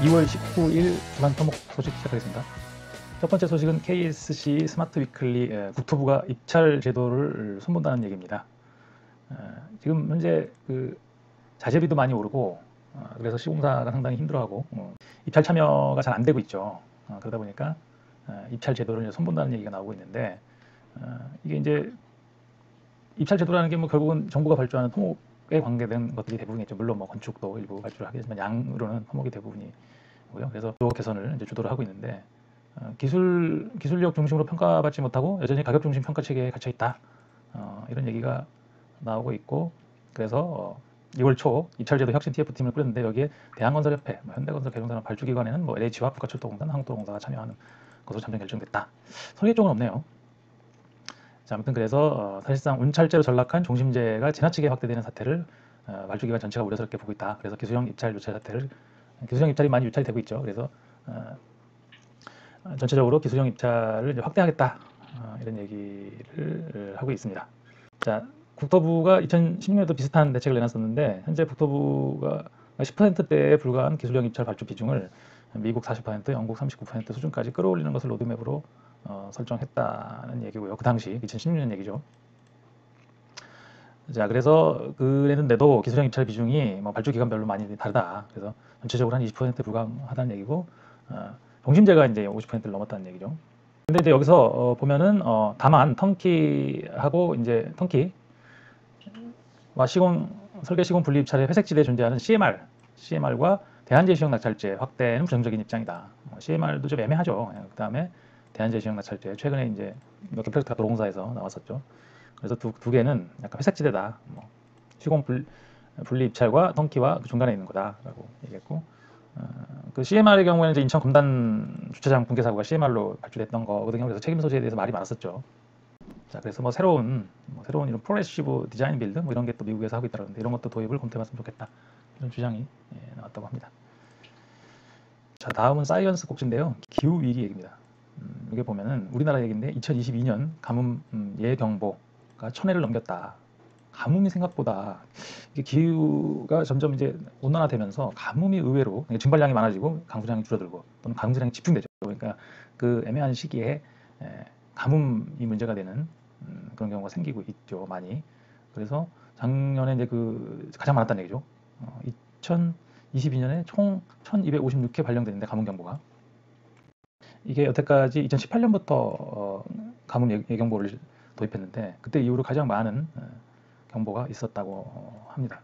2월 19일 주간 토목 소식 시작하겠습니다. 첫 번째 소식은 KSC 스마트 위클리 국토부가 입찰 제도를 손본다는 얘기입니다. 지금 현재 그 자재비도 많이 오르고 그래서 시공사가 상당히 힘들어하고 입찰 참여가 잘 안 되고 있죠. 그러다 보니까 입찰 제도를 손본다는 얘기가 나오고 있는데 이게 이제 입찰 제도라는 게 뭐 결국은 정부가 발주하는 토목에 관계된 것들이 대부분이죠. 물론 뭐 건축도 일부 발주를 하겠지만 양으로는 토목이 대부분이고요. 그래서 또 개선을 이제 주도를 하고 있는데 기술력 중심으로 평가받지 못하고 여전히 가격 중심 평가 체계에 갇혀 있다. 이런 얘기가 나오고 있고 그래서 2월 초 입찰제도 혁신 TF팀을 꾸렸는데 여기에 대한건설협회, 현대건설, 개성산업 발주기관에는 뭐 LH와 국가철도공단, 한국도로공사가 참여하는 것으로 잠정 결정됐다. 설계 쪽은 없네요. 자, 아무튼 그래서 사실상 운찰제로 전락한 종심제가 지나치게 확대되는 사태를 발주기관 전체가 우려스럽게 보고 있다. 그래서 기술형 입찰 유찰 사태를 기술형 입찰이 많이 유찰이 되고 있죠. 그래서 전체적으로 기술형 입찰을 이제 확대하겠다. 이런 얘기를 하고 있습니다. 자, 국토부가 2016년에도 비슷한 대책을 내놨었는데 현재 국토부가 10%대에 불과한 기술형 입찰 발주 비중을 미국 40%, 영국 39% 수준까지 끌어올리는 것을 로드맵으로 설정했다는 얘기고요. 그 당시 2016년 얘기죠. 자, 그래서 그랬는데도 기술형 입찰 비중이 뭐 발주 기간별로 많이 다르다. 그래서 전체적으로 한 20% 불과하다는 얘기고 종심제가 이제 50%를 넘었다는 얘기죠. 근데 이제 여기서 보면은 다만 턴키하고 이제 턴키와 설계 시공 분리 입찰의 회색지대에 존재하는 CMR과 대한제시형 낙찰제 확대는 부정적인 입장이다. CMR도 좀 애매하죠. 그 다음에 대한제시형 낙찰제 최근에 이제 몇 개 프로젝트가 도로공사에서 나왔었죠. 그래서 두 개는 약간 회색지대다. 시공 분리 입찰과 턴키와 그 중간에 있는 거다라고 얘기했고, 그 CMR의 경우에는 이제 인천 검단 주차장 붕괴 사고가 CMR로 발주됐던 거거든요. 그래서 책임 소재에 대해서 말이 많았었죠. 자, 그래서 뭐 새로운 이런 프로그레시브 디자인 빌드 뭐 이런 게 또 미국에서 하고 있다는데 이런 것도 도입을 검토해봤으면 좋겠다. 이런 주장이 나왔다고 합니다. 자, 다음은 사이언스 꼭지인데요. 기후 위기 얘기입니다. 이게 보면은 우리나라 얘기인데 2022년 가뭄 예경보가 1000회를 넘겼다. 가뭄이 생각보다 이게 기후가 점점 이제 온난화되면서 가뭄이 의외로 증발량이 많아지고 강수량이 줄어들고 또는 강수량이 집중되죠. 그러니까 그 애매한 시기에 가뭄이 문제가 되는 그런 경우가 생기고 있죠, 많이. 그래서 작년에 이제 그 가장 많았다는 얘기죠. 2022년에 총 1256회 발령됐는데 가뭄 경보가 이게 여태까지 2018년부터 가뭄 예경보를 도입했는데 그때 이후로 가장 많은 경보가 있었다고 합니다.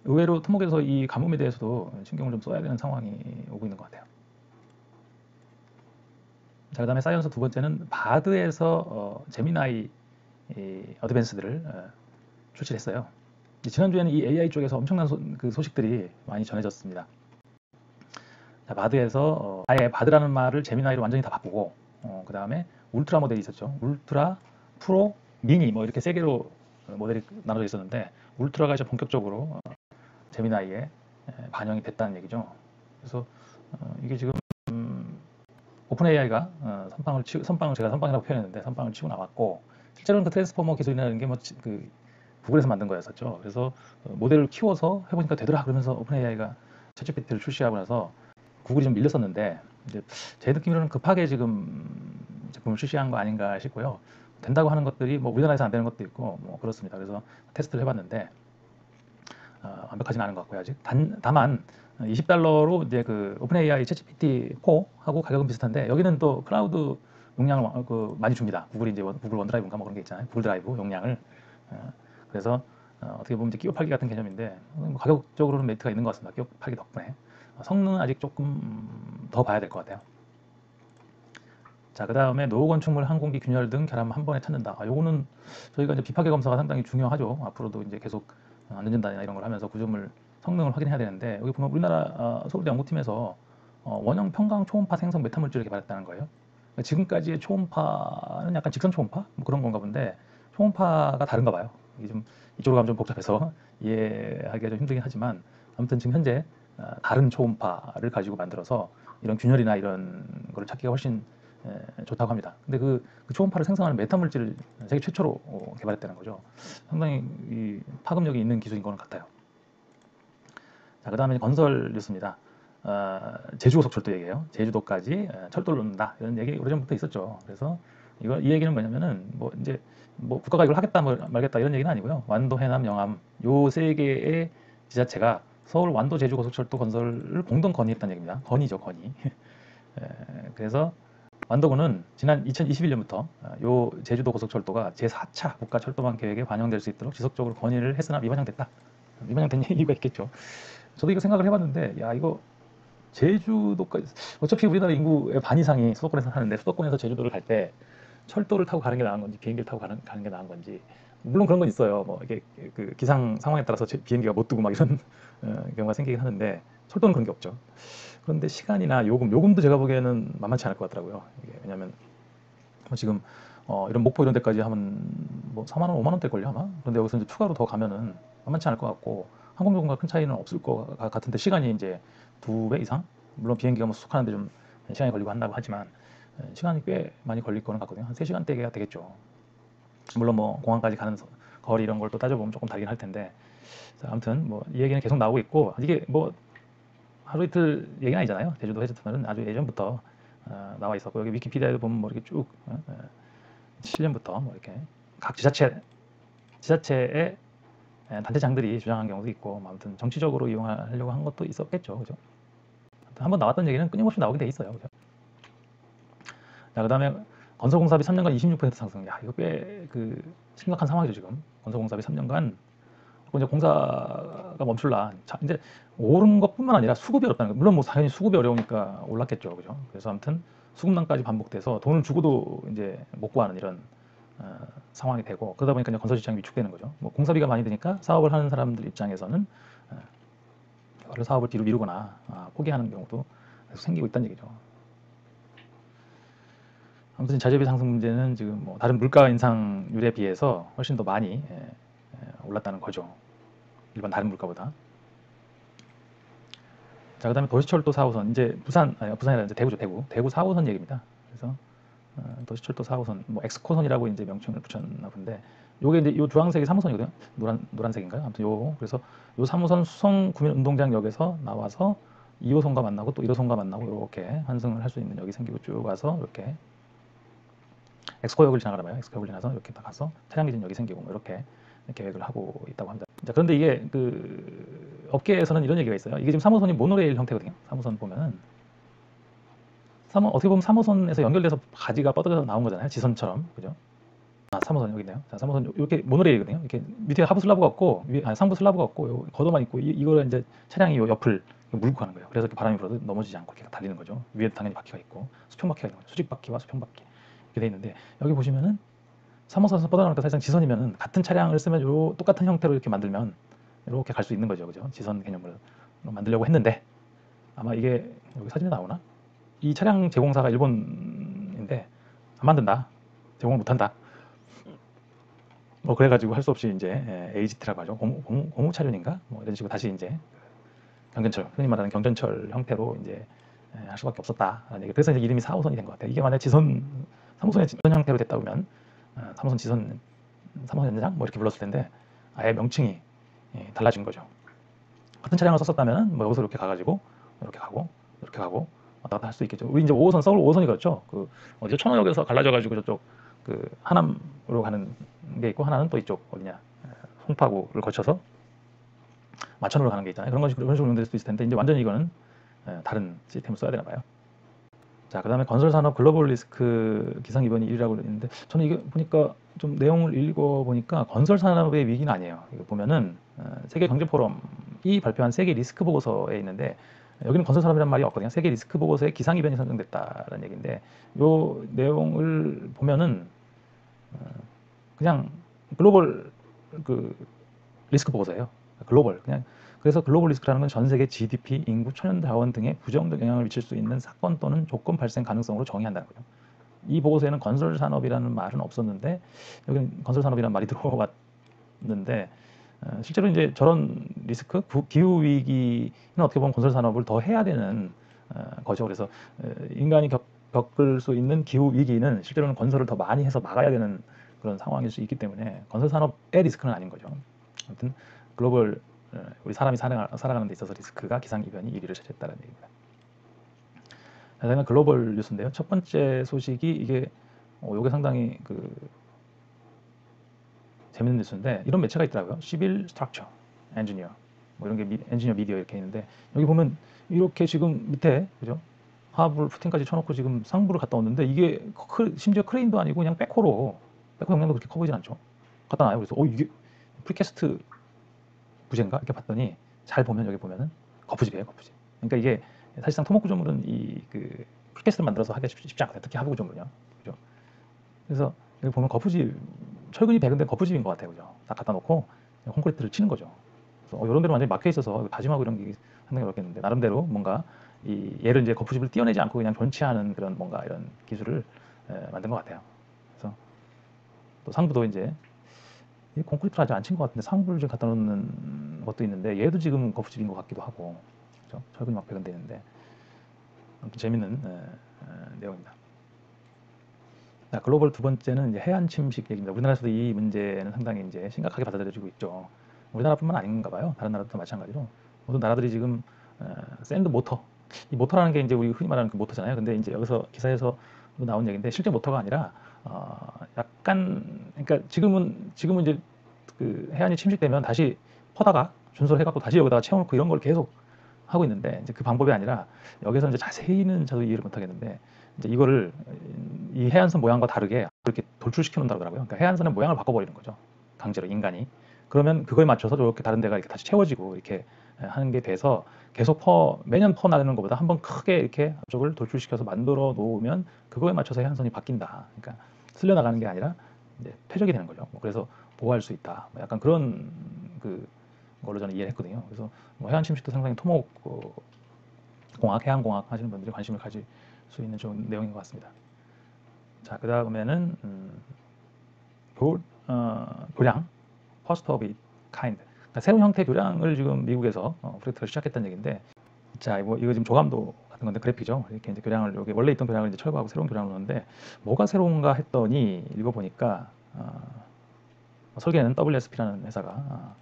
의외로 토목에서 이 가뭄에 대해서도 신경을 좀 써야 되는 상황이 오고 있는 것 같아요. 자, 그 다음에 사이언스 두 번째는 바드에서 제미나이 어드밴스들을 출시를 했어요. 지난주에는 이 AI 쪽에서 엄청난 소식들이 많이 전해졌습니다. 자, 바드에서 아예 바드라는 말을 제미나이로 완전히 다 바꾸고 그 다음에 울트라 모델이 있었죠. 울트라, 프로, 미니 뭐 이렇게 세 개로 모델이 나눠져 있었는데 울트라가 이제 본격적으로 제미나이에 반영이 됐다는 얘기죠. 그래서 이게 지금 오픈 AI가 선빵을 제가 선빵이라고 표현했는데 선빵을 치고 나왔고 실제로는 그 트랜스포머 기술이라는 게 뭐 그 구글에서 만든 거였었죠. 그래서 모델을 키워서 해보니까 되더라 그러면서 오픈 AI가 챗GPT를 출시하고 나서 구글이 좀 밀렸었는데 이제 제 느낌으로는 급하게 지금 제품을 출시한 거 아닌가 싶고요. 된다고 하는 것들이 뭐 우리나라에서 안 되는 것도 있고 뭐 그렇습니다. 그래서 테스트를 해봤는데 완벽하진 않은 것 같고요. 아직 다만 $20로 이제 그 오픈 AI 챗GPT 4하고 가격은 비슷한데 여기는 또 클라우드 용량을 많이 줍니다. 구글이 이제 구글 원드라이브인가 뭐 그런 게 있잖아요. 구글 드라이브 용량을 그래서 어떻게 보면 이제 끼워 팔기 같은 개념인데 가격적으로는 메리트가 있는 것 같습니다. 끼워 팔기 덕분에 성능은 아직 조금 더 봐야 될 것 같아요. 자, 그 다음에 노후 건축물 항공기 균열 등 결함 한 번에 찾는다. 요거는 저희가 이제 비파괴 검사가 상당히 중요하죠. 앞으로도 이제 계속 안전진단이나 이런 걸 하면서 구조물 성능을 확인해야 되는데 여기 보면 우리나라 서울대 연구팀에서 원형 평강 초음파 생성 메타물질을 개발했다는 거예요. 그러니까 지금까지의 초음파는 약간 직선 초음파 뭐 그런 건가 본데 초음파가 다른가 봐요. 이게 좀 이쪽으로 가면 좀 복잡해서 이해하기가 좀 힘들긴 하지만 아무튼 지금 현재 다른 초음파를 가지고 만들어서 이런 균열이나 이런 걸 찾기가 훨씬 좋다고 합니다. 근데 그 초음파를 생성하는 메타물질을 세계 최초로 개발했다는 거죠. 상당히 파급력이 있는 기술인 것 같아요. 자, 그 다음에 건설 뉴스입니다. 제주고속철도 얘기예요. 제주도까지 철도를 놓는다 이런 얘기 오래전부터 있었죠. 그래서 이 얘기는 뭐냐면은 뭐 이제 뭐 국가가 이걸 하겠다 말겠다 이런 얘기는 아니고요. 완도, 해남, 영암 요 세 개의 지자체가 서울 완도 제주 고속철도 건설을 공동 건의했다는 얘기입니다. 건의죠, 건의. 그래서 완도군은 지난 2021년부터 요 제주도 고속철도가 제4차 국가철도망 계획에 반영될 수 있도록 지속적으로 건의를 했으나 미반영됐다. 미반영된 이유가 있겠죠. 저도 이거 생각을 해봤는데, 야 이거 제주도까지 어차피 우리나라 인구의 반 이상이 수도권에서 사는데 수도권에서 제주도를 갈 때 철도를 타고 가는 게 나은 건지 비행기를 타고 가는 게 나은 건지 물론 그런 건 있어요. 뭐 이게 그 기상 상황에 따라서 비행기가 못 뜨고 막 이런 경우가 생기긴 하는데 철도는 그런 게 없죠. 그런데 시간이나 요금도 제가 보기에는 만만치 않을 것 같더라고요. 이게 왜냐하면 지금 이런 목포 이런 데까지 하면 뭐 4만 원, 5만 원대 걸려 아마. 그런데 여기서 이제 추가로 더 가면은 만만치 않을 것 같고 항공요금과 큰 차이는 없을 것 같은데 시간이 이제 2배 이상? 물론 비행기가 뭐 수속하는데 좀 시간이 걸리고 한다고 하지만 시간이 꽤 많이 걸릴 거는 같거든요. 한 3시간대가 되겠죠. 물론 뭐 공항까지 가는 거리 이런 걸 또 따져보면 조금 다르긴 할 텐데 아무튼 뭐 이 얘기는 계속 나오고 있고 이게 뭐 하루 이틀 얘기는 아니잖아요. 제주도 해저터널은 아주 예전부터 나와 있었고 여기 위키피디아에도 보면 뭐 이렇게 쭉 7년부터 뭐 이렇게 각 지자체의 단체장들이 주장한 경우도 있고 뭐 아무튼 정치적으로 이용하려고 한 것도 있었겠죠. 그죠? 한번 나왔던 얘기는 끊임없이 나오게 돼 있어요. 그죠? 자, 그다음에 건설공사비 3년간 26% 상승. 야, 이거 꽤 심각한 상황이죠, 지금. 건설공사비 3년간 이제 공사가 멈출라. 자, 이제 오른 것뿐만 아니라 수급이 어렵다는 거. 물론 뭐 당연히 수급이 어려우니까 올랐겠죠, 그죠? 그래서 아무튼 수급난까지 반복돼서 돈을 주고도 이제 못 구하는 이런 상황이 되고 그러다 보니까 이제 건설 시장이 위축되는 거죠. 뭐 공사비가 많이 드니까 사업을 하는 사람들 입장에서는 사업을 뒤로 미루거나 포기하는 경우도 계속 생기고 있다는 얘기죠. 아무튼 자재비 상승 문제는 지금 뭐 다른 물가 인상률에 비해서 훨씬 더 많이 올랐다는 거죠. 일반 다른 물가보다. 자, 그다음에 도시철도 4호선 이제 부산이 아니라 이제 대구죠. 대구 4호선 얘기입니다. 그래서 도시철도 4호선 뭐 엑스코선이라고 이제 명칭을 붙였나 본데 요게 이제 요 주황색이 3호선이거든요. 노란색인가요? 아무튼 그래서 요 3호선 수성 구민운동장역에서 나와서 2호선과 만나고 또 1호선과 만나고 이렇게 환승을 할 수 있는 역이 생기고 쭉 와서 이렇게 엑스코역을 지나가나 봐요. 엑스코역을 지나서 이렇게 딱 가서 차량 기준역이 생기고 뭐 이렇게 계획을 하고 있다고 합니다. 자, 그런데 이게 업계에서는 이런 얘기가 있어요. 이게 지금 3호선이 모노레일 형태거든요. 3호선 보면은 어떻게 보면 3호선에서 연결돼서 가지가 뻗어져서 나온 거잖아요. 지선처럼. 그죠? 3호선 여기 있네요. 자, 3호선 이렇게 모노레일이거든요. 이렇게 밑에 하부 슬라브가 없고 상부 슬라브가 없고 걷어만 있고 이거를 이제 차량이 요 옆을 물고 가는 거예요. 그래서 바람이 불어도 넘어지지 않고 이렇게 달리는 거죠. 위에 당연히 바퀴가 있고 수평 바퀴가 있는 거죠. 수직 바퀴와 수평 바퀴 이렇게 돼 있는데 여기 보시면은 3호선에서 뻗어나가니까 사실상 지선이면은 같은 차량을 쓰면 똑같은 형태로 이렇게 만들면 이렇게 갈 수 있는 거죠. 그죠? 지선 개념으로 만들려고 했는데 아마 이게 여기 사진에 나오나? 이 차량 제공사가 일본인데 안 만든다. 제공을 못한다. 뭐 그래가지고 할 수 없이 이제 AGT라고 하죠. 고무 차륜인가? 뭐 이런 식으로 다시 이제 경전철, 흔히 말하는 경전철 형태로 이제 할 수밖에 없었다라는 얘기. 그래서 이제 이름이 4호선이 된 것 같아요. 이게 만약 3호선의 지선 형태로 됐다 보면 3호선 지선, 3호선 연장 뭐 이렇게 불렀을 텐데 아예 명칭이 달라진 거죠. 같은 차량을 썼었다면 뭐 여기서 이렇게 가가지고 이렇게 가고 왔다 갔다 할 수 있겠죠. 우리 이제 5호선 서울 5호선이 그렇죠. 어디서 천호역에서 갈라져가지고 저쪽 하남으로 가는 게 있고 하나는 또 이쪽 어디냐 송파구를 거쳐서 마천으로 가는 게 있잖아요. 그런 식으로 운영될 수도 있을 텐데 이제 완전히 이거는 다른 시스템을 써야 되나 봐요. 자, 그 다음에 건설산업 글로벌 리스크 기상 이번이 1위라고 그랬는데 저는 이게 보니까 좀 내용을 읽어보니까 건설산업의 위기는 아니에요. 이거 보면은 세계경제포럼이 발표한 세계 리스크 보고서에 있는데 여기는 건설산업이라는 말이 없거든요. 세계 리스크 보고서에 기상 이변이 선정됐다라는 얘기인데 요 내용을 보면은 그냥 글로벌 리스크 보고서예요. 글로벌 그냥. 그래서 글로벌 리스크라는 건 전 세계 GDP, 인구, 천연자원 등에 부정적 영향을 미칠 수 있는 사건 또는 조건 발생 가능성으로 정의한다는 거죠. 이 보고서에는 건설산업이라는 말은 없었는데 여기는 건설산업이라는 말이 들어왔는데 실제로 이제 저런 리스크, 기후 위기는 어떻게 보면 건설산업을 더 해야 되는 거죠. 그래서 인간이 겪을 수 있는 기후 위기는 실제로는 건설을 더 많이 해서 막아야 되는 그런 상황일 수 있기 때문에 건설산업의 리스크는 아닌 거죠. 아무튼 글로벌 우리 사람이 살아가는 데 있어서 리스크가 기상이변이 1위를 차지했다는 얘기입니다. 다음에 글로벌 뉴스인데요. 첫 번째 소식이 이게 요게 상당히 재밌는 뉴스인데 이런 매체가 있더라고요. 시빌 스트럭처 엔지니어 뭐 이런 게 엔지니어 미디어 이렇게 있는데 여기 보면 이렇게 지금 밑에 그죠? 하부를 푸팅까지 쳐놓고 지금 상부를 갔다 왔는데 이게 심지어 크레인도 아니고 그냥 백호로 백호 용량도 그렇게 커 보이진 않죠. 갖다 놔요. 그래서 이게 프리캐스트 부재인가 이렇게 봤더니 잘 보면 여기 보면은 거푸집이에요, 거푸집. 그러니까 이게 사실상 토목 구조물은 프리캐스트를 만들어서 하기가 쉽지 않거든요. 특히 하부 구조물은요. 그죠? 그래서 여기 보면 거푸집 철근이 배근된 거푸집인 것 같아요, 그죠? 딱 갖다 놓고 콘크리트를 치는 거죠. 그래서 이런 데로 완전히 막혀 있어서 다짐하고 이런 게 상당히 어렵겠는데 나름대로 뭔가 얘를 이제 거푸집을 띄어내지 않고 그냥 변치하는 그런 뭔가 이런 기술을 만든 것 같아요. 그래서 또 상부도 이제 콘크리트를 아직 안 친 것 같은데 상부를 좀 갖다 놓는 것도 있는데 얘도 지금 거푸집인 것 같기도 하고 그렇죠? 철근이 막 배근돼 있는데 아무튼 재밌는 내용입니다. 자, 글로벌 두 번째는 이제 해안 침식 얘기입니다. 우리나라에서도 이 문제는 상당히 이제 심각하게 받아들여지고 있죠. 우리나라뿐만 아닌가 봐요. 다른 나라도 마찬가지로 모든 나라들이 지금 샌드 모터, 이 모터라는 게 이제 우리 흔히 말하는 그 모터잖아요. 근데 이제 여기서 기사에서 나온 얘기인데 실제 모터가 아니라 약간 그러니까 지금은 이제 그 해안이 침식되면 다시 퍼다가 준설해갖고 다시 여기다가 채워놓고 이런 걸 계속 하고 있는데 이제 그 방법이 아니라 여기서 이제 자세히는 저도 이해를 못하겠는데 이제 이거를 이 해안선 모양과 다르게 이렇게 돌출시켜 놓는다고 하더라고요. 그러니까 해안선의 모양을 바꿔버리는 거죠. 강제로 인간이. 그러면 그거에 맞춰서 이렇게 다른 데가 이렇게 다시 채워지고 이렇게 하는 게 돼서 계속 매년 퍼 나르는 것보다 한번 크게 이렇게 앞쪽을 돌출시켜서 만들어 놓으면 그거에 맞춰서 해안선이 바뀐다. 그러니까 쓸려 나가는 게 아니라 이제 퇴적이 되는 거죠. 그래서 보호할 수 있다. 약간 그런 걸로 저는 이해를 했거든요. 그래서 해안 침식도 상당히 토목 공학, 해양공학 하시는 분들이 관심을 가질 수 있는 좋은 내용인 것 같습니다. 자, 그 다음에는 교량, First of its kind. 그러니까 새로운 형태의 교량을 지금 미국에서 프로젝트를 시작했다는 얘기인데, 자, 이거 지금 조감도 같은 건데 그래픽이죠. 이렇게 이제 교량을 여기 원래 있던 교량을 이제 철거하고 새로운 교량을 넣는데 뭐가 새로운가 했더니 읽어보니까 설계는 WSP라는 회사가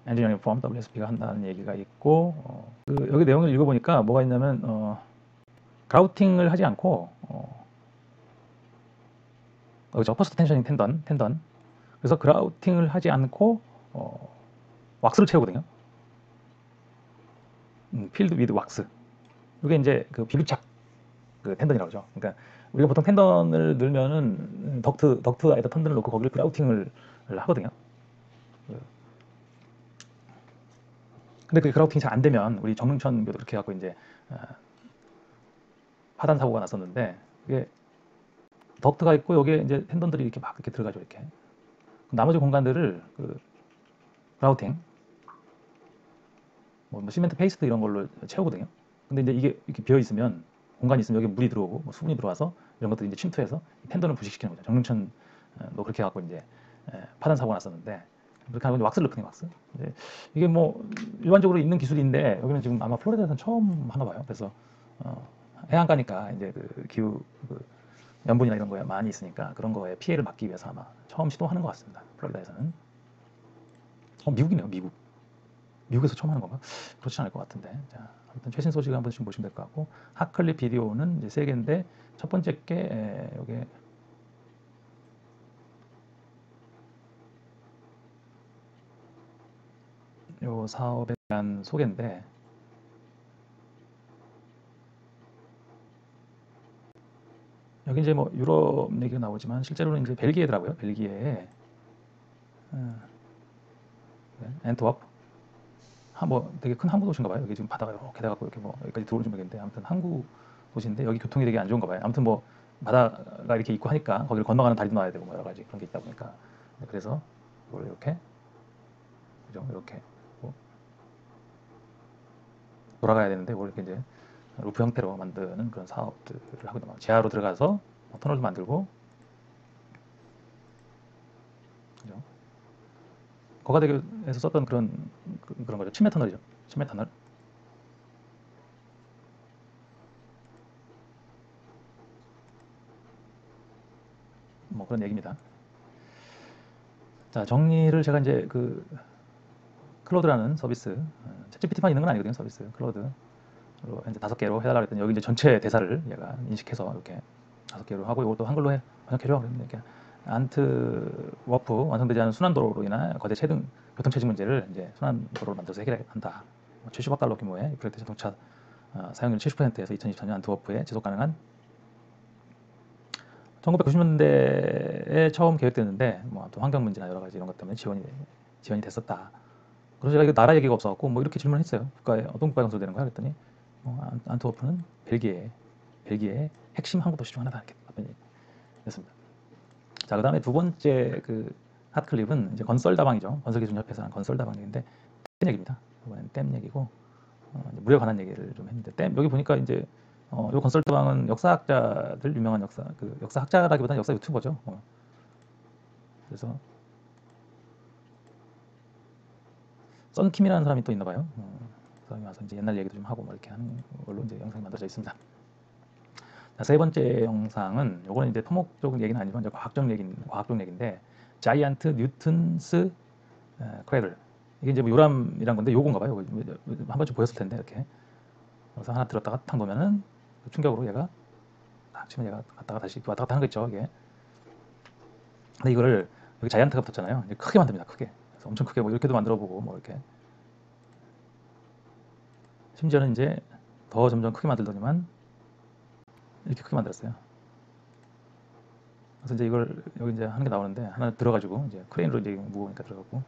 엔지니어링 펌 WSP가 한다는 얘기가 있고 여기 내용을 읽어보니까 뭐가 있냐면 그라우팅을 하지 않고 그죠? 퍼스트 텐션인 텐던. 그래서 그라우팅을 하지 않고 왁스를 채우거든요. 필드 위드 왁스. 이게 이제 그 비부착 그 텐던이라고 하죠. 그러니까 우리가 보통 텐던을 넣으면은 덕트에다 텐던을 놓고 거기를 그라우팅을 하거든요. 근데 그 그라우팅이 잘 안 되면 우리 정릉천교도 그렇게 해갖고 이제 파단 사고가 났었는데 이게 덕트가 있고 여기에 이제 텐던들이 이렇게 막 이렇게 들어가죠. 이렇게 나머지 공간들을 그라우팅 뭐 시멘트 페이스트 이런 걸로 채우거든요. 근데 이제 이게 이렇게 비어 있으면 공간이 있으면 여기 물이 들어오고 뭐 수분이 들어와서 이런 것들이 이제 침투해서 텐던을 부식시키는 거죠. 정릉천도 그렇게 해갖고 이제 파단 사고가 났었는데 그렇게 하고 이제 왁스를 넣거든요. 왁스. 이게 뭐 일반적으로 있는 기술인데 여기는 지금 아마 플로리다에서는 처음 하나 봐요. 그래서 해안가니까 이제 그 기후 염분이나 이런 거에 많이 있으니까 그런 거에 피해를 막기 위해서 아마 처음 시도하는 것 같습니다. 플로리다에서는. 미국이네요. 미국에서 처음 하는 건가? 그렇지 않을 것 같은데. 자, 아무튼 최신 소식을 한번 좀 보시면 될 것 같고 핫클립 비디오는 이제 세 개인데 첫 번째 게 요게 요 사업에 대한 소개인데 여기 이제 뭐 유럽 얘기가 나오지만 실제로는 이제 벨기에더라고요. 벨기에에 앤트워프 뭐 되게 큰 항구 도시인가 봐요. 여기 지금 바다가 이렇게 돼갖고 이렇게 뭐 여기까지 들어오는지 모르겠는데 아무튼 항구 도시인데 여기 교통이 되게 안 좋은가 봐요. 아무튼 뭐 바다가 이렇게 있고 하니까 거기를 건너가는 다리도 놔야 되고 뭐 여러 가지 그런 게 있다 보니까 그래서 이걸 이렇게 그죠? 이렇게 뭐 돌아가야 되는데 뭐 이렇게 이제 루프 형태로 만드는 그런 사업들을 하고 있는 거예요. 지하로 들어가서 터널도 만들고 그죠? 거가대교에서 썼던 그런 거죠. 침해 터널이죠. 침해 터널. 뭐 그런 얘기입니다. 자, 정리를 제가 이제 클로드라는 서비스, 챗GPT만 있는 건 아니거든요. 서비스 클로드로 현재 5개로 해달라고 했더니 여기 이제 전체 대사를 얘가 인식해서 이렇게 5개로 하고 이것도 한글로 번역해줘. 그랬는데 이렇게 안트워프 완성되지 않은 순환도로로 인한 거대 교통체증 문제를 이제 순환도로로 만들어서 해결한다. 70억 달러 규모의 프로젝트 자동차 사용률 70%에서 2024년 안트워프에 지속 가능한 1990년대에 처음 계획됐는데 또 환경 문제나 여러 가지 이런 것 때문에 지연이 됐었다. 그래서 제가 이거 나라 얘기가 없어갖고 뭐 이렇게 질문했어요. 국가에 어떤 국가에 건설되는 거야? 그랬더니 안트워프는 벨기에의 핵심 항구 도시 중 하나다 이렇게 답변이 됐습니다. 자, 그다음에 두 번째 그 핫클립은 이제 건설다방이죠. 건설기준협회에서 한 건설다방 얘기인데 댐 얘기입니다. 이번엔 댐 얘기고 물에 관한 얘기를 좀 했는데 댐 여기 보니까 이제 요 건설다방은 역사학자들 유명한 역사학자라기보다는 역사 유튜버죠. 그래서 썬킴이라는 사람이 또 있나 봐요. 그 사람이 와서 이제 옛날 얘기도 좀 하고 뭐 이렇게 하는 걸로 이제 영상이 만들어져 있습니다. 자, 세 번째 영상은 요거는 이제 토목적 얘기는 아니지만 이제 과학적 얘기인데 자이언트 뉴턴스 크래들 이게 이제 뭐 요람이란 건데 요건가 봐요. 한 번쯤 보였을 텐데 이렇게 그래서 하나 들었다가 탁 놓으면은 충격으로 얘가 딱 치면 얘가 갔다가 다시 왔다 갔다 하는 거 있죠. 이게 근데 이거를 여기 자이언트가 붙었잖아요. 이제 크게 만듭니다. 크게 그래서 엄청 크게 뭐 이렇게도 만들어 보고 뭐 이렇게 심지어는 이제 더 점점 크게 만들더니만 이렇게 크게 만들었어요. 그래서 이제 이걸 여기 이제 하는 게 나오는데 하나 들어가지고 이제 크레인으로 이제 무거우니까 들어가고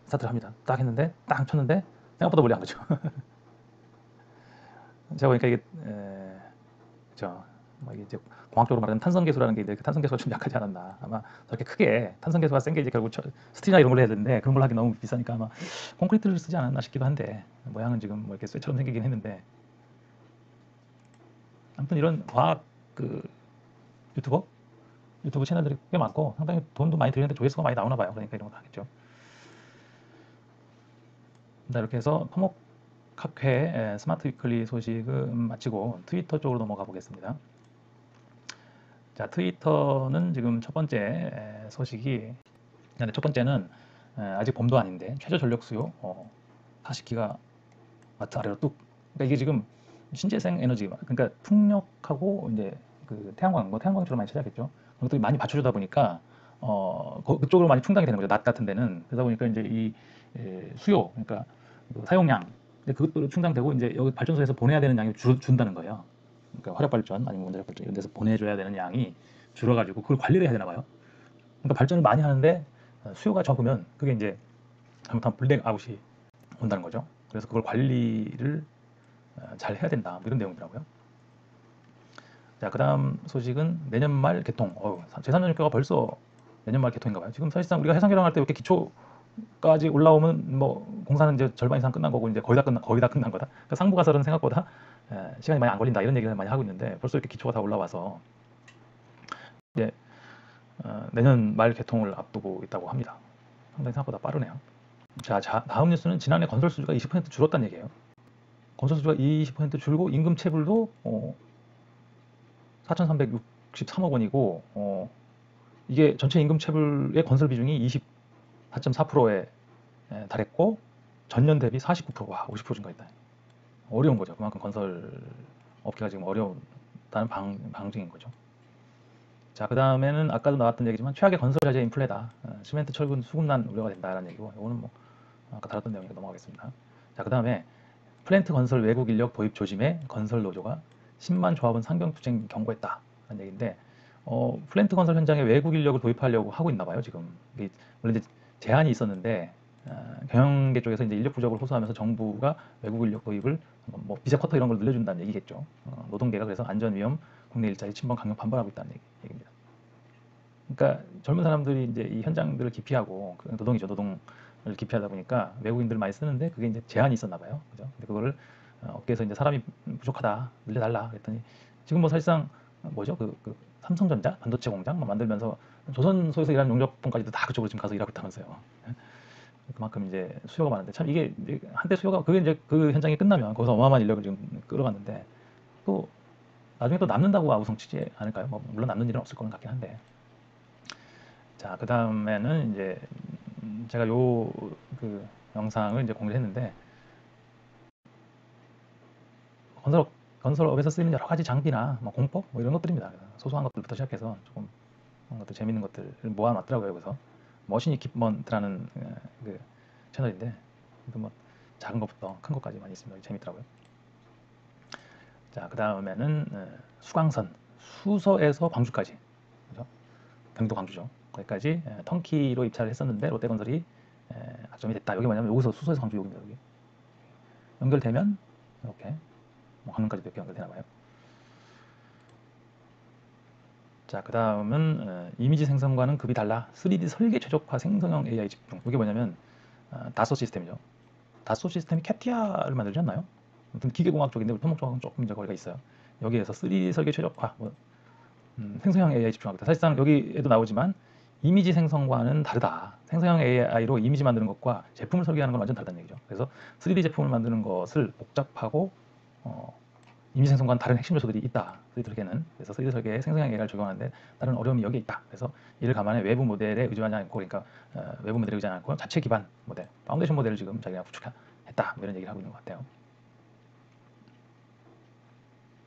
스타트를 합니다. 딱 했는데 딱 쳤는데 생각보다 멀리 안 가죠. 제가 보니까 이게 그죠. 뭐 이게 이제 공학적으로 말하면 탄성계수라는 게 이제 탄성계수가 좀 약하지 않았나. 아마 저렇게 크게 탄성계수가 센 게 이제 결국 스틸이나 이런 걸 해야 되는데 그런 걸 하기 너무 비싸니까 아마 콘크리트를 쓰지 않았나 싶기도 한데 모양은 지금 뭐 이렇게 쇠처럼 생기긴 했는데 아무튼 이런 과학 그 유튜브 채널들이 꽤 많고 상당히 돈도 많이 들이는데 조회수가 많이 나오나 봐요. 그러니까 이런 거 하겠죠. 이렇게 해서 토목학회 스마트 위클리 소식은 마치고 트위터 쪽으로 넘어가 보겠습니다. 자, 트위터는 지금 첫 번째 소식이 근데 첫 번째는 아직 봄도 아닌데 최저 전력 수요 40기가와트 아래로 뚝. 그러니까 이게 지금 신재생 에너지 그러니까 풍력하고 이제 그 태양광 주로 많이 찾아야겠죠. 그런 것들이 많이 받쳐주다 보니까 그쪽으로 많이 충당이 되는 거죠. 낮 같은 데는 그러다 보니까 이제 이 수요 그러니까 그 사용량 그것도 충당되고 이제 여기 발전소에서 보내야 되는 양이 준다는 거예요. 그러니까 화력발전 아니면 원자력발전 이런 데서 보내줘야 되는 양이 줄어가지고 그걸 관리를 해야 되나 봐요. 그러니까 발전을 많이 하는데 수요가 적으면 그게 이제 잘못하면 블랙아웃이 온다는 거죠. 그래서 그걸 관리를 잘 해야 된다. 뭐 이런 내용이더라고요. 자, 그 다음 소식은 내년 말 개통. 제3전지효과가 벌써 내년 말 개통인가 봐요. 지금 사실상 우리가 해상계량 할 때 이렇게 기초까지 올라오면 뭐 공사는 이제 절반 이상 끝난 거고 이제 거의 다 끝난 거다. 그러니까 상부 가설은 생각보다 시간이 많이 안 걸린다 이런 얘기를 많이 하고 있는데 벌써 이렇게 기초가 다 올라와서 이제 내년 말 개통을 앞두고 있다고 합니다. 상당히 생각보다 빠르네요. 자, 다음 뉴스는 지난해 건설 수주가 20% 줄었다는 얘기예요. 건설 수주가 20% 줄고 임금 체불도 4,363억 원이고 이게 전체 임금 체불의 건설 비중이 24.4%에 달했고 전년 대비 49%와 50% 증가했다. 어려운 거죠. 그만큼 건설 업계가 지금 어려운다는 방증인 거죠. 자, 그 다음에는 아까도 나왔던 얘기지만 최악의 건설 자재 인플레다. 시멘트, 철근, 수급난 우려가 된다라는 얘기고 이거는 뭐 아까 다뤘던 내용이니까 넘어가겠습니다. 자, 그 다음에 플랜트 건설 외국 인력 도입 조짐에 건설 노조가 10만 조합원 상경투쟁 경고했다라는 얘기인데 플랜트 건설 현장에 외국 인력을 도입하려고 하고 있나 봐요. 지금 원래 이제 제한이 있었는데 경영계 쪽에서 이제 인력 부족을 호소하면서 정부가 외국 인력 도입을 뭐 비자 쿼터 이런 걸 늘려준다는 얘기겠죠. 노동계가 그래서 안전 위험, 국내 일자리 침범 강력 반발하고 있다는 얘기입니다. 그러니까 젊은 사람들이 이제 이 현장들을 기피하고 노동이죠. 노동을 기피하다 보니까 외국인들 많이 쓰는데 그게 이제 제한이 있었나 봐요. 그죠? 근데 그거를 업계에서 이제 사람이 부족하다 늘려달라 그랬더니 지금 뭐 사실상 뭐죠? 그 삼성전자 반도체 공장 만들면서 조선소에서 일하는 용접분까지도 다 그쪽으로 지금 가서 일하고 있다면서요. 그만큼 이제 수요가 많은데 참 이게 한때 수요가 그게 이제 그 현장이 끝나면 거기서 어마어마한 인력을 지금 끌어갔는데 또 나중에 또 남는다고 아우성치지 않을까요? 뭐 물론 남는 일은 없을 거는 같긴 한데. 자, 그 다음에는 이제 제가 영상을 이제 공개를 했는데, 건설업에서 쓰이는 여러 가지 장비나 뭐 공법 뭐 이런 것들입니다. 소소한 것들부터 시작해서 조금 그런 것들 재밌는 것들을 모아놨더라고요. 그래서 머신 이퀴먼트라는 그 채널인데, 뭐 작은 것부터 큰 것까지 많이 있습니다. 재밌더라고요. 자, 그 다음에는 수강선, 수서에서 광주까지, 그죠? 경기도 광주죠. 거기까지 턴키로 입찰을 했었는데 롯데건설이 악점이 됐다. 여기 뭐냐면 여기서 수서에서 광주 여기입니다. 여기 연결되면 이렇게 뭐 강릉까지도 이렇게 연결되나 봐요. 자, 그 다음은 이미지 생성과는 급이 달라 3D 설계 최적화 생성형 AI 집중. 이게 뭐냐면 다소 시스템이죠. 다소 시스템이 캐티아를 만들지 않나요? 아무튼 기계공학 쪽인데 토목공학은 조금 이제 거리가 있어요. 여기에서 3D 설계 최적화, 생성형 AI 집중하겠다. 사실상 여기에도 나오지만 이미지 생성과는 다르다. 생성형 AI로 이미지 만드는 것과 제품을 설계하는 건 완전 다르다는 얘기죠. 그래서 3D 제품을 만드는 것을 복잡하고 이미지 생성과는 다른 핵심 요소들이 있다. 3D 설계는. 그래서 3D 설계에 생성형 AI를 적용하는데 다른 어려움이 여기에 있다. 그래서 이를 감안해 외부 모델에 의존하지 않고, 그러니까 외부 모델에 의존하지 않고 자체 기반 모델, 파운데이션 모델을 지금 자기가 구축했다. 뭐 이런 얘기를 하고 있는 것 같아요.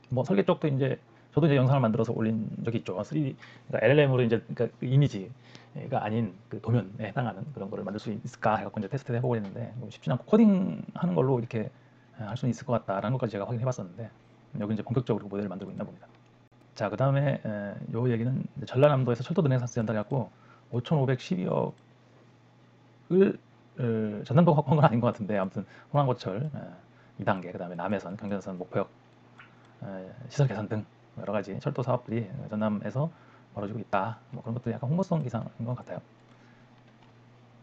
뭐 설계 쪽도 이제 저도 이제 영상을 만들어서 올린 적이 있죠. 3D, 그러니까 LLM으로 이제 그러니까 그 이미지가 아닌 그 도면에 해당하는 그런 거를 만들 수 있을까 해갖고 이제 테스트를 해보고 했는데 뭐 쉽지 않고 코딩하는 걸로 이렇게 할 수는 있을 것 같다라는 것까지 제가 확인해봤었는데, 여기 이제 본격적으로 모델을 만들고 있나 봅니다. 자, 그 다음에 요 얘기는 전라남도에서 철도 르네상스 연달해갖고 5,512억을 전남도가 확보한 건 아닌 것 같은데, 아무튼 호남고철 2단계, 그 다음에 남해선, 경전선, 목포역 시설 개선 등 여러 가지 철도 사업들이 전남에서 벌어지고 있다. 뭐 그런 것들이 약간 홍보성 기사인 것 같아요.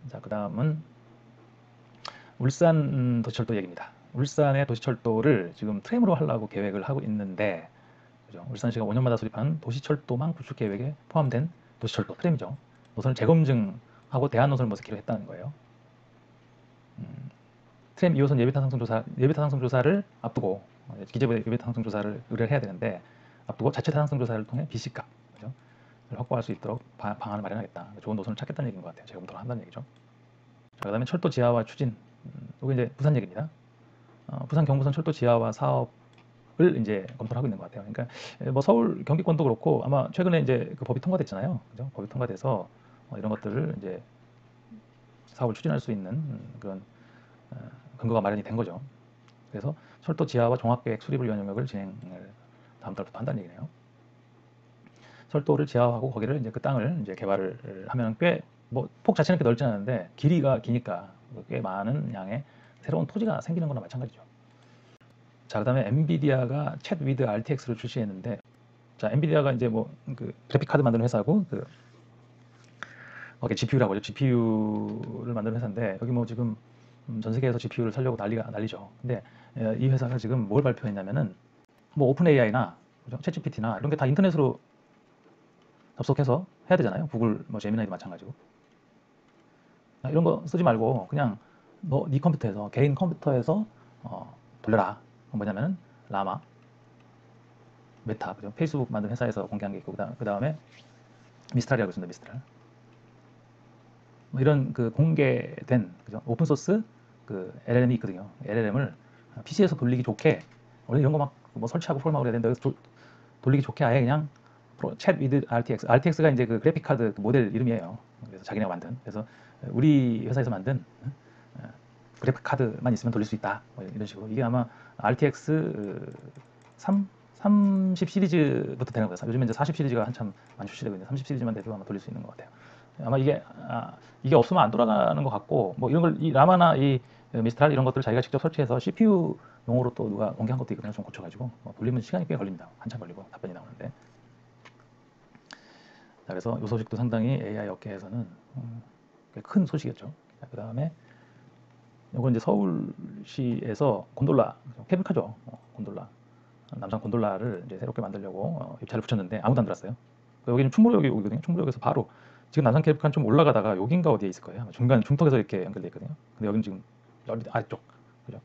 자, 그 다음은 울산 도시철도 얘기입니다. 울산의 도시철도를 지금 트램으로 하려고 계획을 하고 있는데, 그죠? 울산시가 5년마다 수립하는 도시철도망 구축 계획에 포함된 도시철도 트램이죠. 노선을 재검증하고 대안 노선을 모색키로 했다는 거예요. 트램 2호선 예비타 상승 조사를 앞두고 기재부에 예비타 상승 조사를 의뢰를 해야 되는데, 앞두고 자체 타당성 조사를 통해 BC값, 그죠? 확보할 수 있도록 방안을 마련하겠다. 좋은 노선을 찾겠다는 얘기인 것 같아요. 재검토를 한다는 얘기죠. 자, 그다음에 철도 지하화 추진. 이거 이제 부산 얘기입니다. 부산 경부선 철도 지하화 사업을 이제 검토를 하고 있는 것 같아요. 그러니까 뭐 서울 경기권도 그렇고 아마 최근에 이제 그 법이 통과됐잖아요. 그죠? 법이 통과돼서 이런 것들을 이제 사업을 추진할 수 있는 그런 근거가 마련이 된 거죠. 그래서 철도 지하화 종합계획 수립을 위한 영역을 진행을 다음 달부터 한다는 얘기네요. 철도를 지하화하고 거기를 이제 그 땅을 이제 개발을 하면 꽤 뭐 폭 자체는 그렇게 넓지 않은데 길이가 기니까 꽤 많은 양의 새로운 토지가 생기는 거나 마찬가지죠. 자, 그다음에 엔비디아가 챗 위드 RTX를 출시했는데, 자, 엔비디아가 이제 뭐 그 그래픽 카드 만드는 회사고 거기 GPU라고 하죠. GPU를 만드는 회사인데 여기 뭐 지금 전 세계에서 GPU를 살려고 난리죠. 근데 이 회사가 지금 뭘 발표했냐면은 뭐 오픈 AI나 챗 GPT나 이런 게 다 인터넷으로 접속해서 해야 되잖아요. 구글 뭐 제미나이도 마찬가지고. 이런 거 쓰지 말고 그냥 너 네 컴퓨터에서 개인 컴퓨터에서 돌려라. 뭐냐면은 라마, 메타, 그죠? 페이스북 만든 회사에서 공개한 게 있고, 그 다음에 미스트랄이라고 있습니다. 미스트랄. 뭐 이런 그 공개된, 그죠? 오픈 소스 그 LLM이 있거든요. LLM을 PC에서 돌리기 좋게, 원래 이런 거 막 뭐 설치하고 폴마고 해야 되는데 여기서 돌리기 좋게 아예 그냥 챗 위드 RTX가 이제 그 그래픽 카드 그 모델 이름이에요. 그래서 자기네가 만든. 그래서 우리 회사에서 만든 그래픽 카드만 있으면 돌릴 수 있다. 뭐 이런 식으로. 이게 아마 RTX 30 시리즈부터 되는 거예요. 요즘에 이제 40 시리즈가 한참 많이 출시되고 있는데 30 시리즈만 돼도 아마 돌릴 수 있는 것 같아요. 아마 이게 없으면 안 돌아가는 것 같고, 뭐 이런 걸 이 라마나 이 미스트랄 이런 것들을 자기가 직접 설치해서 CPU 용어로 또 누가 공개한 것도 있거든요. 좀 고쳐가지고 돌리면 시간이 꽤 걸립니다. 한참 걸리고 답변이 나오는데. 자, 그래서 이 소식도 상당히 AI 업계에서는 꽤 큰 소식이었죠. 그 다음에 이건 이제 서울시에서 곤돌라, 케이블카죠. 곤돌라. 남산 곤돌라를 이제 새롭게 만들려고 입찰을 붙였는데 아무도 안 들었어요. 여기는 충무로역이 오거든요. 충무로역에서 바로 지금 남산 케이블카는 좀 올라가다가 여긴가 어디에 있을 거예요. 중간 중턱에서 이렇게 연결돼 있거든요. 근데 여기는 지금 아래쪽, 그죠?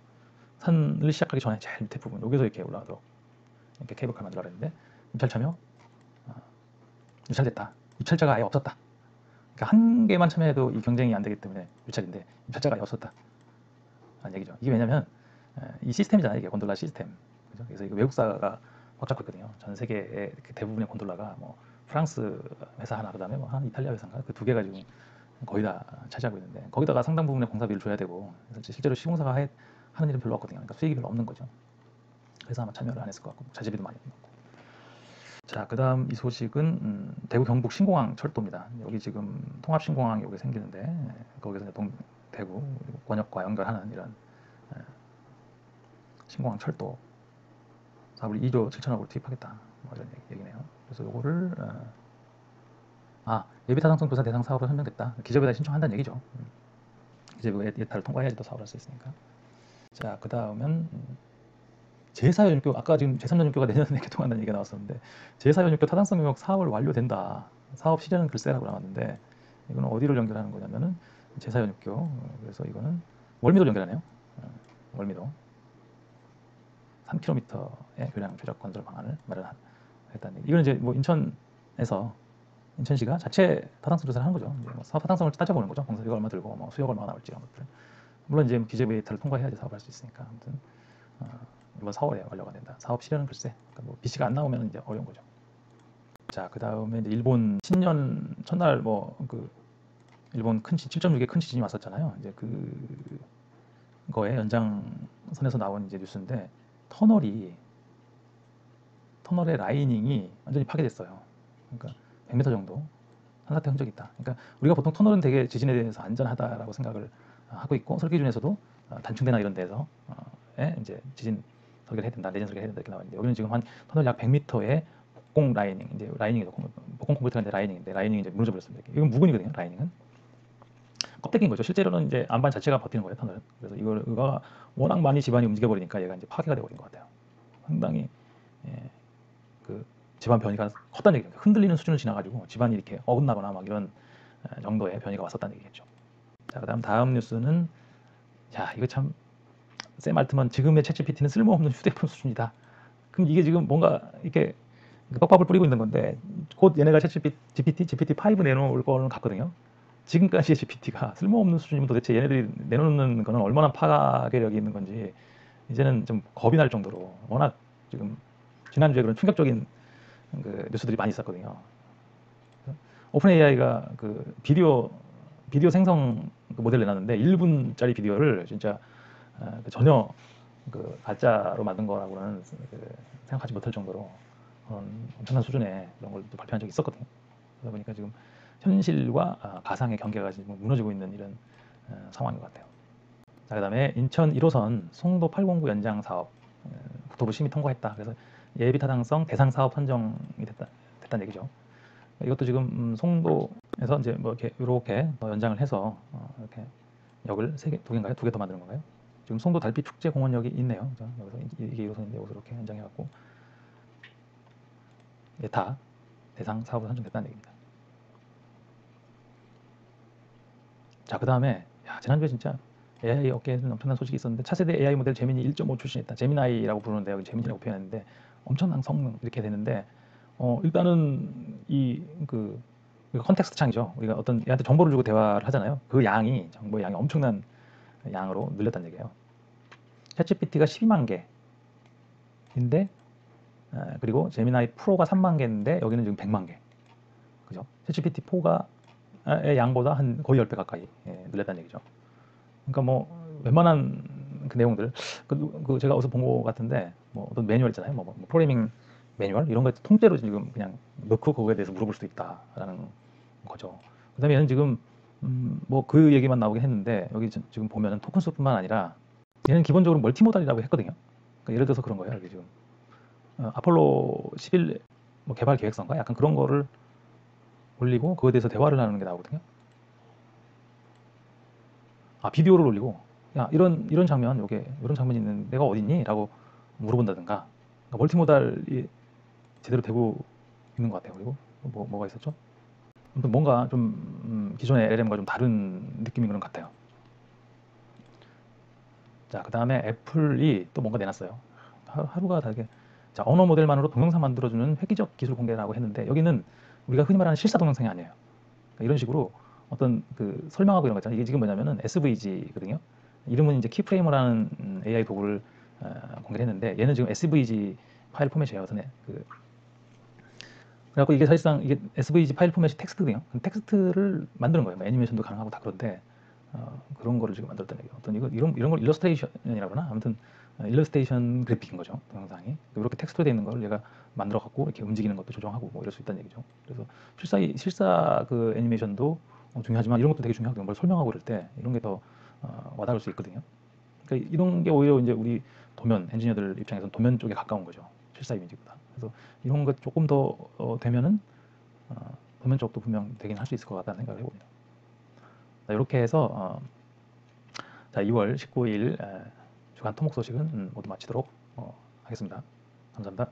산을 시작하기 전에 제일 밑에 부분 여기서 이렇게 올라가도록 이렇게 케이블카 만들어야 했는데 입찰 참여 유찰됐다. 입찰자가 아예 없었다. 그러니까 한 개만 참여해도 이 경쟁이 안 되기 때문에 유찰인데 입찰자가 아예 없었다. 라는 얘기죠. 이게 왜냐면 이 시스템이잖아요. 이게 곤돌라 시스템. 그죠? 그래서 이거 외국사가 꽉 잡고 있거든요. 전 세계의 그 대부분의 곤돌라가 뭐 프랑스 회사 하나, 그다음에 뭐 한 이탈리아 회사인가 그 두 개가 지금 거의 다 차지하고 있는데 거기다가 상당 부분의 공사비를 줘야 되고 그래서 실제로 시공사가 하는 일은 별로 없거든요. 그러니까 수익이 별로 없는 거죠. 그래서 아마 참여를 안 했을 것 같고 자재비도 많이 넣고. 자, 그다음 이 소식은 대구 경북 신공항 철도입니다. 여기 지금 통합 신공항이 여기 생기는데 거기서 대구 권역과 연결하는 이런 신공항 철도 사업을 2조 7천억으로 투입하겠다. 뭐 이런 얘기네요. 그래서 요거를 예비 타당성 조사 대상 사업으로 선정됐다. 기재부에다 신청한다는 얘기죠. 기재부 예타를 통과해야지 또 사업을 할 수 있으니까. 자, 그 다음은 제4연육교, 아까 지금 제3연육교가 내년에 개통한다는 얘기가 나왔었는데 제4연육교 타당성 영역 사업을 완료된다. 사업 시제는 글쎄라고 나왔는데 이거는 어디를 연결하는 거냐면은 제4연육교. 그래서 이거는 월미도를 연결하네요. 월미도 3km의 교량 최적 건설 방안을 마련했다는 얘기. 이거는 이제 뭐 인천시가 자체 타당성 조사를 하는 거죠. 이제 뭐 사업 타당성을 따져보는 거죠. 공사비가 얼마 들고 뭐 수요가 얼마나 나올지 이런 것들. 물론 이제 기재부 예타를 통과해야지 사업을 할 수 있으니까 아무튼 이번 4월에 완료가 된다. 사업 시련은 글쎄, 그러니까 뭐 BC가 안 나오면 이제 어려운 거죠. 자, 그 다음에 이제 일본 신년 첫날 일본 7.6의 큰 지진이 왔었잖아요. 이제 그거의 연장선에서 나온 이제 뉴스인데 터널의 라이닝이 완전히 파괴됐어요. 그러니까 100m 정도 산사태 흔적이 있다. 그러니까 우리가 보통 터널은 되게 지진에 대해서 안전하다라고 생각을 하고 있고 설계 중에서도 단층대나 이런 데서 이제 지진 설계를 해야 된다, 내진 설계를 해야 된다 이렇게 나왔는데 여기는 지금 한 터널 약 100m의 복공 라이닝, 이제 라이닝이죠. 복공 콘크리트가 라이닝인데 라이닝이 이제 무너져 버렸습니다. 이건 무근이거든요. 라이닝은 껍데기인 거죠. 실제로는 이제 안반 자체가 버티는 거예요. 터널은. 그래서 이거가 워낙 많이 집안이 움직여 버리니까 얘가 이제 파괴가 되어버린 것 같아요. 상당히 그 집안 변이가 컸다는 얘기죠. 흔들리는 수준을 지나가지고 집안이 이렇게 어긋나거나 막 이런 정도의 변이가 왔었다는 얘기겠죠. 자, 다음 뉴스는 이거 참 샘 알트만 지금의 챗GPT는 쓸모없는 휴대폰 수준이다. 그럼 이게 지금 뭔가 이렇게 떡밥을 뿌리고 있는 건데 곧 얘네가 GPT-5 내놓을 거는 같거든요. 지금까지의 GPT가 쓸모없는 수준이면 도대체 얘네들이 내놓는 거는 얼마나 파괴력이 있는 건지 이제는 좀 겁이 날 정도로 워낙 지금 지난주에 그런 충격적인 뉴스들이 많이 있었거든요. 오픈 AI가 비디오 생성 모델을 내놨는데 1분짜리 비디오를 진짜 전혀 가짜로 만든 거라고는 생각하지 못할 정도로 엄청난 수준의 그런 걸 또 발표한 적이 있었거든요. 그러다 보니까 지금 현실과 가상의 경계가 지금 무너지고 있는 이런 상황인 것 같아요. 자, 그다음에 인천 1호선 송도 809 연장 사업 국토부 심의 통과했다. 그래서 예비 타당성 대상 사업 선정이 됐다는 얘기죠. 이것도 지금 송도에서 이제 뭐 이렇게 연장을 해서 이렇게 역을 두 개인가요? 두 개 더 만드는 건가요? 지금 송도 달빛 축제 공원역이 있네요. 여기서 이게 1호선인데 여기서 이렇게 연장해갖고 예타 대상 사업으로 선정됐다는 얘기입니다. 자, 그 다음에 지난주에 진짜 AI 업계에는 엄청난 소식이 있었는데 차세대 AI 모델 제미니 1.5 출시했다. 제미나이라고 부르는데 여기 제미니라고 표현했는데 엄청난 성능 이렇게 되는데 일단은 컨텍스트 창이죠. 우리가 어떤 얘한테 정보를 주고 대화를 하잖아요. 그 정보의 양이 엄청난 양으로 늘렸다는 얘기예요. 챗GPT가 12만 개인데 그리고 제미나이 프로가 3만 개인데 여기는 지금 100만 개. 그죠? 챗GPT 4의 양보다 한 거의 10배 가까이 늘렸다는 얘기죠. 그러니까 뭐 웬만한 그 내용들 제가 어디서 본 것 같은데 뭐 어떤 매뉴얼 있잖아요. 뭐 프로그래밍 매뉴얼 이런 거 통째로 지금 그냥 넣고 그거에 대해서 물어볼 수도 있다라는 거죠. 그다음에 얘는 지금 뭐 그 얘기만 나오긴 했는데 여기 지금 보면은 토큰 수뿐만 아니라 얘는 기본적으로 멀티모달이라고 했거든요. 그러니까 예를 들어서 그런 거예요. 여기 지금 아폴로 11 뭐 개발 계획서인가 약간 그런 거를 올리고 그거에 대해서 대화를 나누는 게 나오거든요. 비디오를 올리고 이런 장면 이런 장면이 있는 데가 어딨니? 라고 물어본다든가 그러니까 멀티모달이 제대로 되고 있는 것 같아요. 그리고 뭐가 있었죠? 아무튼 뭔가 좀 기존의 LLM과 좀 다른 느낌인 것 같아요. 자, 그 다음에 애플이 또 뭔가 내놨어요. 하루가 다르게. 자, 언어 모델만으로 동영상 만들어주는 획기적 기술 공개라고 했는데 여기는 우리가 흔히 말하는 실사 동영상이 아니에요. 그러니까 이런 식으로 어떤 설명하고 이런 거 있잖아요. 이게 지금 뭐냐면은 SVG거든요. 이름은 이제 키프레이머라는 AI 도구를 공개를 했는데 얘는 지금 SVG 파일 포맷이에요. 그래갖고 이게 사실상 이게 SVG 파일 포맷이 텍스트거든요. 텍스트를 만드는 거예요. 뭐 애니메이션도 가능하고 다 그런데 그런 거를 지금 만들었다는 얘기예요. 어떤 이런 걸 일러스트레이션이라고 하나? 아무튼 일러스트레이션 그래픽인 거죠. 동영상이. 이렇게 텍스트로 되어 있는 걸 얘가 만들어 갖고 이렇게 움직이는 것도 조정하고 뭐 이럴 수 있다는 얘기죠. 그래서 실사 그 애니메이션도 중요하지만 이런 것도 되게 중요하거든요. 뭘 설명하고 그럴 때 이런 게 더 와닿을 수 있거든요. 그러니까 이런 게 오히려 이제 우리 도면 엔지니어들 입장에서는 도면 쪽에 가까운 거죠. 실사 이미지보다. 그래서 이런 것 조금 더 되면은 도면 쪽도 분명 되긴 할 수 있을 것 같다는 생각을 해봅니다. 자, 이렇게 해서 자, 2월 19일 주간 토목 소식은 모두 마치도록 하겠습니다. 감사합니다.